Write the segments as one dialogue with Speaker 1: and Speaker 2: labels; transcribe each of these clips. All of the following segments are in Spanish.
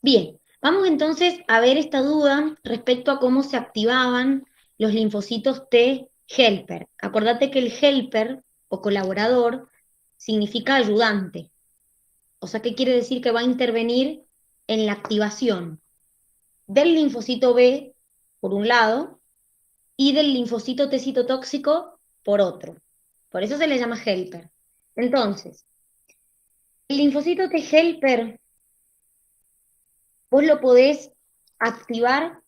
Speaker 1: Bien, vamos entonces a ver esta duda respecto a cómo se activaban los linfocitos T helper. Acordate que el helper o colaborador significa ayudante. O sea, ¿qué quiere decir? Que va a intervenir en la activación del linfocito B, por un lado, y del linfocito T citotóxico, por otro. Por eso se le llama helper. Entonces, el linfocito T helper, vos lo podés activar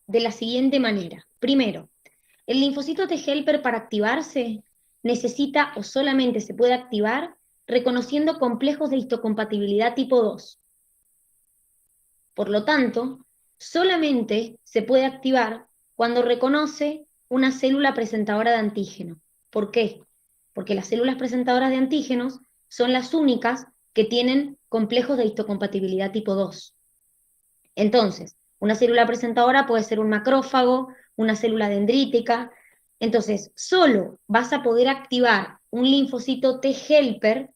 Speaker 1: de la siguiente manera. Primero, el linfocito T helper para activarse necesita o solamente se puede activar reconociendo complejos de histocompatibilidad tipo 2. Por lo tanto, solamente se puede activar cuando reconoce una célula presentadora de antígeno. ¿Por qué? Porque las células presentadoras de antígenos son las únicas que tienen complejos de histocompatibilidad tipo 2. Entonces, una célula presentadora puede ser un macrófago, una célula dendrítica. Entonces, solo vas a poder activar un linfocito T helper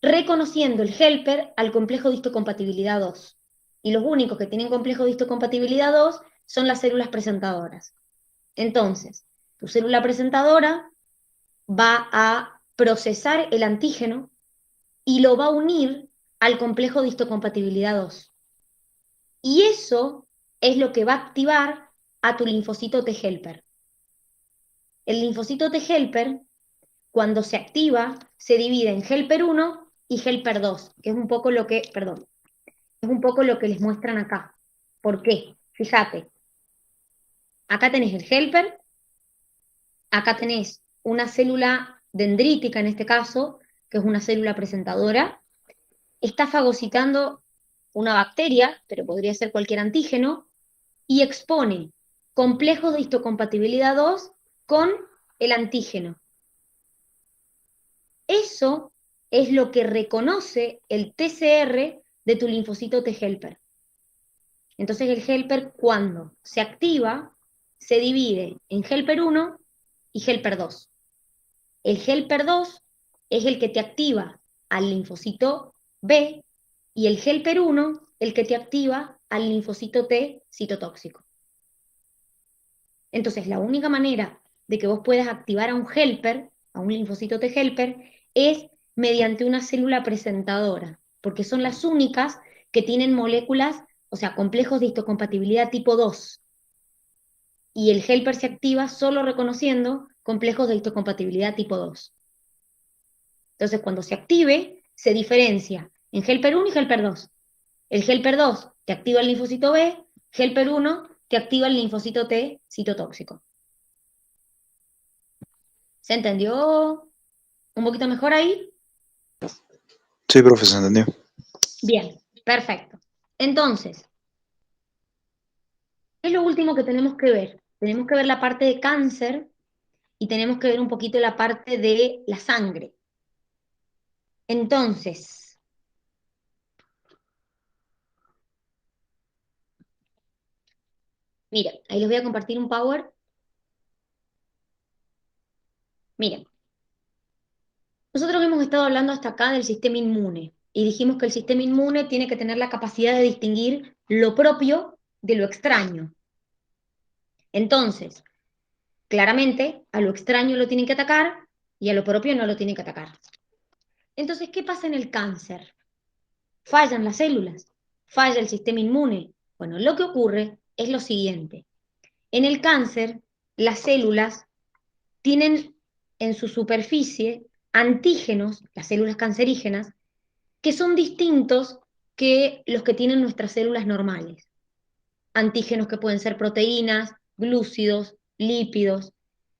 Speaker 1: reconociendo el helper al complejo de histocompatibilidad 2. Y los únicos que tienen complejo de histocompatibilidad 2 son las células presentadoras. Entonces, tu célula presentadora va a procesar el antígeno y lo va a unir al complejo de histocompatibilidad 2. Y eso es lo que va a activar a tu linfocito T helper. El linfocito T helper, cuando se activa, se divide en helper 1 y helper 2, que es un poco lo que, perdón, es un poco lo que les muestran acá. ¿Por qué? Fíjate, acá tenés el helper, acá tenés una célula dendrítica en este caso, que es una célula presentadora, está fagocitando una bacteria, pero podría ser cualquier antígeno, y expone complejos de histocompatibilidad 2 con el antígeno. Eso es lo que reconoce el TCR de tu linfocito T helper. Entonces el helper, cuando se activa, se divide en helper 1 y helper 2. El helper 2 es el que te activa al linfocito B y el helper 1 el que te activa al linfocito T citotóxico. Entonces la única manera de que vos puedas activar a un helper, a un linfocito T helper, es mediante una célula presentadora, porque son las únicas que tienen moléculas, o sea, complejos de histocompatibilidad tipo 2. Y el helper se activa solo reconociendo complejos de histocompatibilidad tipo 2. Entonces, cuando se active, se diferencia en helper 1 y helper 2. El helper 2 te activa el linfocito B, helper 1 te activa el linfocito T citotóxico. ¿Se entendió un poquito mejor ahí?
Speaker 2: Sí, profe, se entendió.
Speaker 1: Bien, perfecto. Entonces, ¿qué es lo último que tenemos que ver? Tenemos que ver la parte de cáncer y tenemos que ver un poquito la parte de la sangre. Entonces, miren, ahí les voy a compartir un power. Miren, nosotros hemos estado hablando hasta acá del sistema inmune y dijimos que el sistema inmune tiene que tener la capacidad de distinguir lo propio de lo extraño. Entonces, claramente, a lo extraño lo tienen que atacar y a lo propio no lo tienen que atacar. Entonces, ¿qué pasa en el cáncer? Fallan las células, falla el sistema inmune. Bueno, lo que ocurre es lo siguiente. En el cáncer, las células tienen en su superficie antígenos, las células cancerígenas, que son distintos que los que tienen nuestras células normales. Antígenos que pueden ser proteínas, glúcidos, lípidos.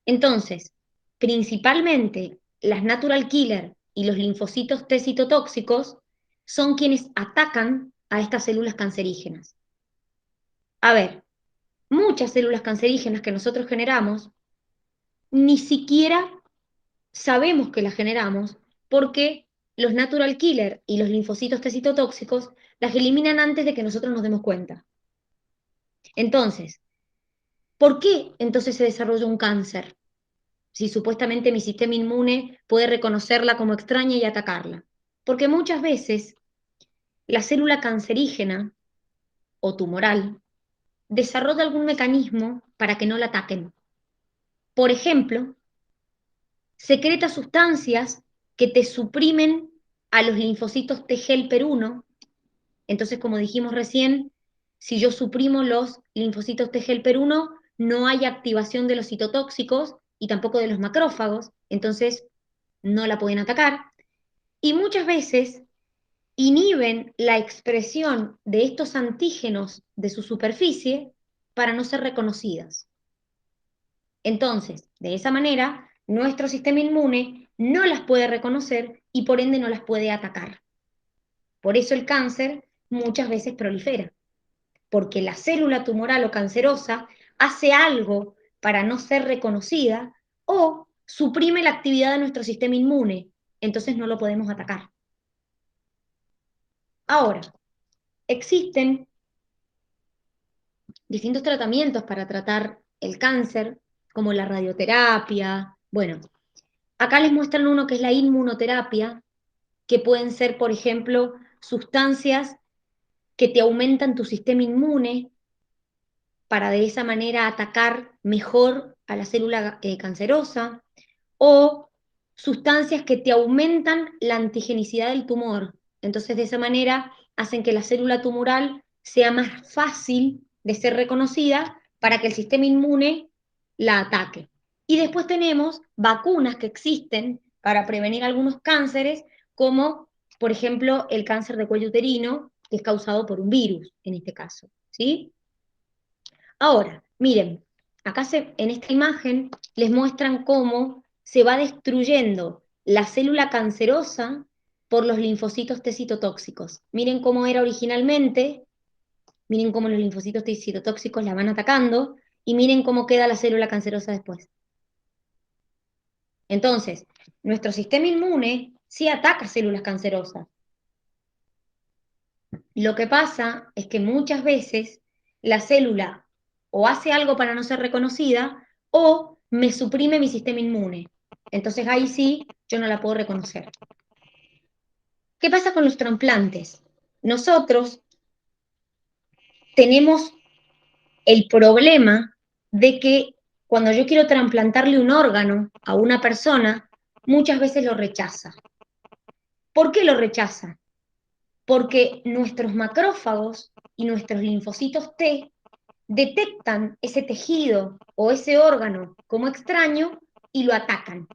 Speaker 1: Entonces, principalmente las natural killer y los linfocitos T citotóxicos son quienes atacan a estas células cancerígenas. A ver, muchas células cancerígenas que nosotros generamos, ni siquiera sabemos que las generamos porque los natural killer y los linfocitos T citotóxicos las eliminan antes de que nosotros nos demos cuenta. Entonces, ¿por qué entonces se desarrolla un cáncer? Si supuestamente mi sistema inmune puede reconocerla como extraña y atacarla. Porque muchas veces la célula cancerígena o tumoral desarrolla algún mecanismo para que no la ataquen. Por ejemplo, secreta sustancias que te suprimen a los linfocitos T helper 1. Entonces, como dijimos recién, si yo suprimo los linfocitos T helper 1, no hay activación de los citotóxicos y tampoco de los macrófagos, entonces no la pueden atacar. Y muchas veces inhiben la expresión de estos antígenos de su superficie para no ser reconocidas. Entonces, de esa manera, nuestro sistema inmune no las puede reconocer y por ende no las puede atacar. Por eso el cáncer muchas veces prolifera, porque la célula tumoral o cancerosa hace algo para no ser reconocida o suprime la actividad de nuestro sistema inmune, entonces no lo podemos atacar. Ahora, existen distintos tratamientos para tratar el cáncer, como la radioterapia. Bueno, acá les muestran uno que es la inmunoterapia, que pueden ser, por ejemplo, sustancias que te aumentan tu sistema inmune para de esa manera atacar mejor a la célula cancerosa, o sustancias que te aumentan la antigenicidad del tumor. Entonces, de esa manera hacen que la célula tumoral sea más fácil de ser reconocida para que el sistema inmune la ataque. Y después tenemos vacunas que existen para prevenir algunos cánceres, como por ejemplo el cáncer de cuello uterino, que es causado por un virus en este caso, ¿sí? Ahora, miren, acá en esta imagen les muestran cómo se va destruyendo la célula cancerosa por los linfocitos T citotóxicos. Miren cómo era originalmente, miren cómo los linfocitos T citotóxicos la van atacando y miren cómo queda la célula cancerosa después. Entonces, nuestro sistema inmune sí ataca células cancerosas. Lo que pasa es que muchas veces la célula o hace algo para no ser reconocida o me suprime mi sistema inmune. Entonces ahí sí yo no la puedo reconocer. ¿Qué pasa con los trasplantes? Nosotros tenemos el problema de que cuando yo quiero trasplantarle un órgano a una persona, muchas veces lo rechaza. ¿Por qué lo rechaza? Porque nuestros macrófagos y nuestros linfocitos T detectan ese tejido o ese órgano como extraño y lo atacan.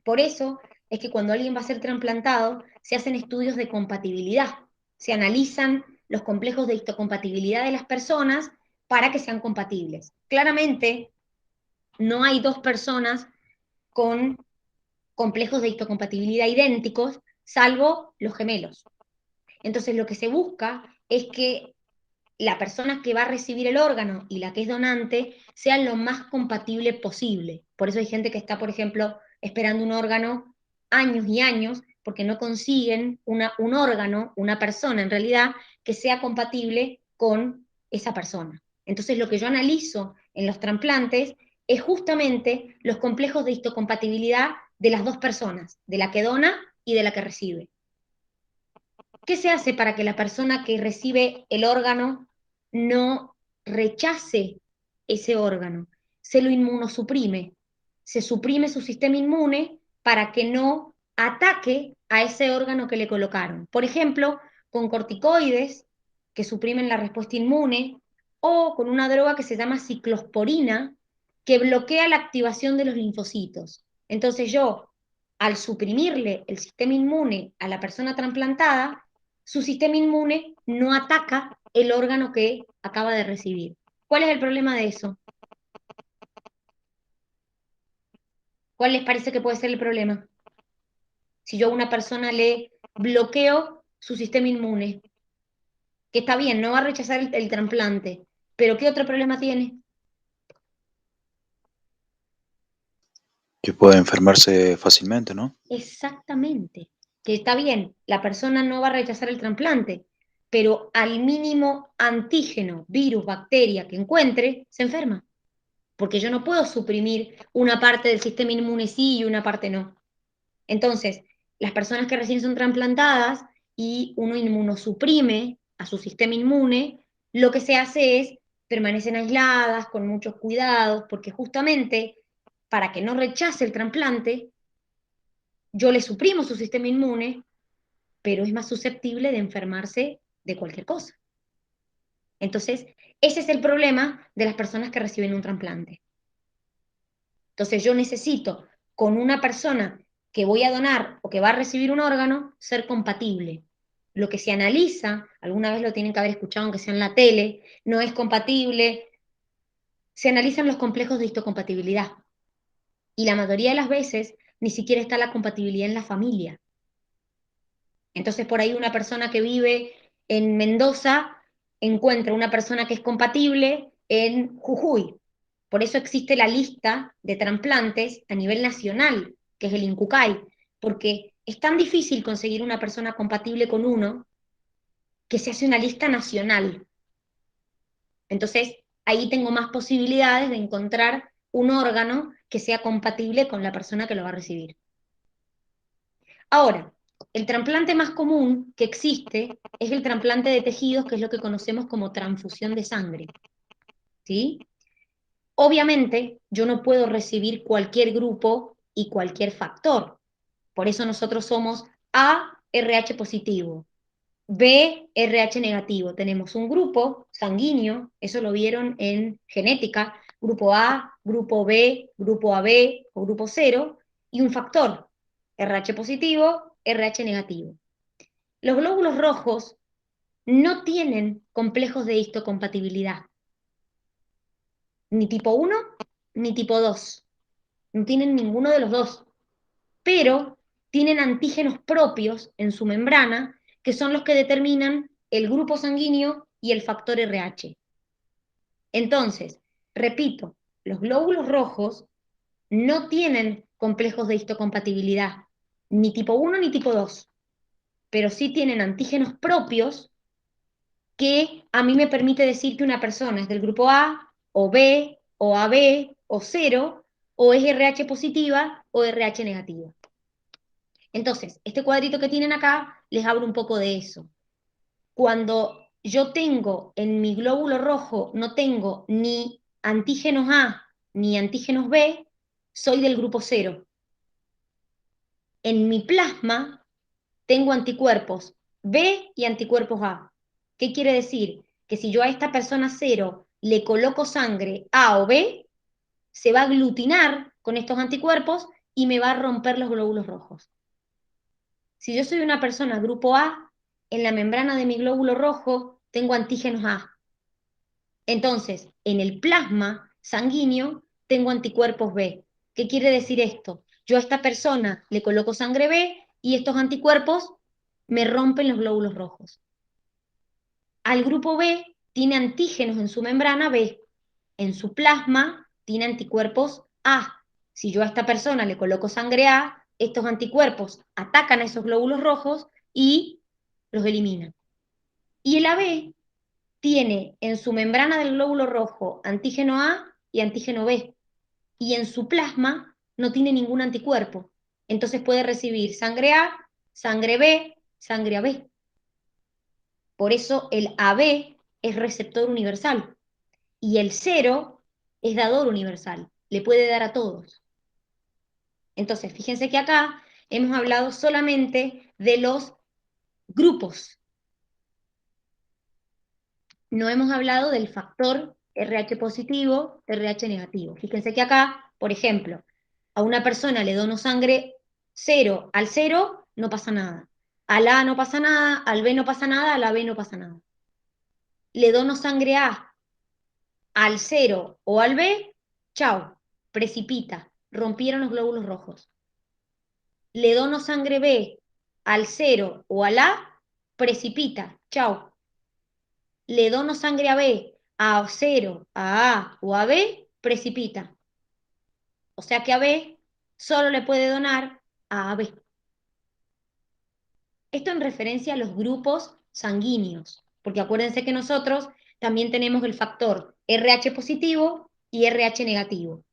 Speaker 1: Por eso es que cuando alguien va a ser trasplantado, se hacen estudios de compatibilidad, se analizan los complejos de histocompatibilidad de las personas para que sean compatibles. Claramente, no hay dos personas con complejos de histocompatibilidad idénticos, salvo los gemelos. Entonces, lo que se busca es que la persona que va a recibir el órgano y la que es donante sean lo más compatible posible. Por eso hay gente que está, por ejemplo, esperando un órgano años y años porque no consiguen un órgano, una persona en realidad, que sea compatible con esa persona. Entonces lo que yo analizo en los trasplantes es justamente los complejos de histocompatibilidad de las dos personas, de la que dona y de la que recibe. ¿Qué se hace para que la persona que recibe el órgano no rechace ese órgano? Se lo inmunosuprime. Se suprime su sistema inmune para que no ataque a ese órgano que le colocaron. Por ejemplo, con corticoides que suprimen la respuesta inmune o con una droga que se llama ciclosporina que bloquea la activación de los linfocitos. Entonces yo, al suprimirle el sistema inmune a la persona trasplantada, su sistema inmune no ataca el órgano que acaba de recibir. ¿Cuál es el problema de eso? ¿Cuál les parece que puede ser el problema? Si yo a una persona le bloqueo su sistema inmune, que está bien, no va a rechazar el trasplante, pero ¿qué otro problema tiene?
Speaker 2: Que puede enfermarse fácilmente, ¿no?
Speaker 1: Exactamente, que está bien, la persona no va a rechazar el trasplante, pero al mínimo antígeno, virus, bacteria que encuentre, se enferma. Porque yo no puedo suprimir una parte del sistema inmune sí y una parte no. Entonces, las personas que recién son trasplantadas y uno inmunosuprime a su sistema inmune, lo que se hace es permanecen aisladas, con muchos cuidados, porque justamente para que no rechace el trasplante, yo le suprimo su sistema inmune, pero es más susceptible de enfermarse de cualquier cosa. Entonces, ese es el problema de las personas que reciben un trasplante. Entonces, yo necesito con una persona que voy a donar o que va a recibir un órgano ser compatible. Lo que se analiza, alguna vez lo tienen que haber escuchado aunque sea en la tele, no es compatible, se analizan los complejos de histocompatibilidad. Y la mayoría de las veces ni siquiera está la compatibilidad en la familia. Entonces, por ahí una persona que vive en Mendoza encuentra una persona que es compatible en Jujuy. Por eso existe la lista de trasplantes a nivel nacional, que es el INCUCAI, porque es tan difícil conseguir una persona compatible con uno que se hace una lista nacional. Entonces, ahí tengo más posibilidades de encontrar un órgano que sea compatible con la persona que lo va a recibir. Ahora, el trasplante más común que existe es el trasplante de tejidos, que es lo que conocemos como transfusión de sangre. ¿Sí? Obviamente, yo no puedo recibir cualquier grupo y cualquier factor. Por eso nosotros somos A, RH positivo, B, RH negativo. Tenemos un grupo sanguíneo, eso lo vieron en genética, grupo A, grupo B, grupo AB o grupo cero, y un factor, RH positivo, RH negativo. Los glóbulos rojos no tienen complejos de histocompatibilidad, ni tipo 1 ni tipo 2. No tienen ninguno de los dos, pero tienen antígenos propios en su membrana que son los que determinan el grupo sanguíneo y el factor RH. Entonces, repito, los glóbulos rojos no tienen complejos de histocompatibilidad, ni tipo 1 ni tipo 2, pero sí tienen antígenos propios que a mí me permite decir que una persona es del grupo A, o B, o AB, o cero, o es RH positiva o RH negativa. Entonces, este cuadrito que tienen acá les hablo un poco de eso. Cuando yo tengo en mi glóbulo rojo, no tengo ni antígenos A ni antígenos B, soy del grupo cero. En mi plasma tengo anticuerpos B y anticuerpos A. ¿Qué quiere decir? Que si yo a esta persona cero le coloco sangre A o B, se va a aglutinar con estos anticuerpos y me va a romper los glóbulos rojos. Si yo soy una persona grupo A, en la membrana de mi glóbulo rojo tengo antígenos A. Entonces, en el plasma sanguíneo tengo anticuerpos B. ¿Qué quiere decir esto? Yo a esta persona le coloco sangre B y estos anticuerpos me rompen los glóbulos rojos. Al grupo B tiene antígenos en su membrana B. En su plasma tiene anticuerpos A. Si yo a esta persona le coloco sangre A, estos anticuerpos atacan a esos glóbulos rojos y los eliminan. Y el AB tiene en su membrana del glóbulo rojo antígeno A y antígeno B. Y en su plasma no tiene ningún anticuerpo. Entonces puede recibir sangre A, sangre B, sangre AB. Por eso el AB es receptor universal y el cero es dador universal. Le puede dar a todos. Entonces, fíjense que acá hemos hablado solamente de los grupos. No hemos hablado del factor RH positivo, RH negativo. Fíjense que acá, por ejemplo, a una persona le dono sangre cero, al cero no pasa nada. Al A no pasa nada, al B no pasa nada, al AB no pasa nada. Le dono sangre A al cero o al B, chao, precipita, rompieron los glóbulos rojos. Le dono sangre B al cero o al A, precipita, chao. Le dono sangre a B, a cero, a o a B, precipita. O sea que a B solo le puede donar a AB. Esto en referencia a los grupos sanguíneos, porque acuérdense que nosotros también tenemos el factor RH positivo y RH negativo.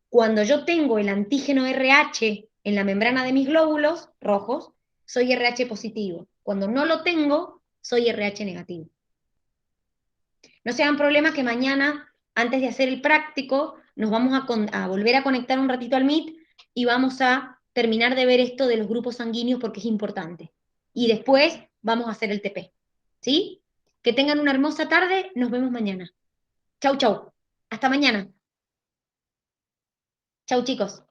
Speaker 1: Cuando yo tengo el antígeno RH en la membrana de mis glóbulos rojos, soy RH positivo. Cuando no lo tengo, soy RH negativo. No se hagan problemas que mañana, antes de hacer el práctico, nos vamos a volver a conectar un ratito al Meet y vamos a terminar de ver esto de los grupos sanguíneos porque es importante. Y después vamos a hacer el TP. ¿Sí? Que tengan una hermosa tarde. Nos vemos mañana. Chau, chau. Hasta mañana. Chau, chicos.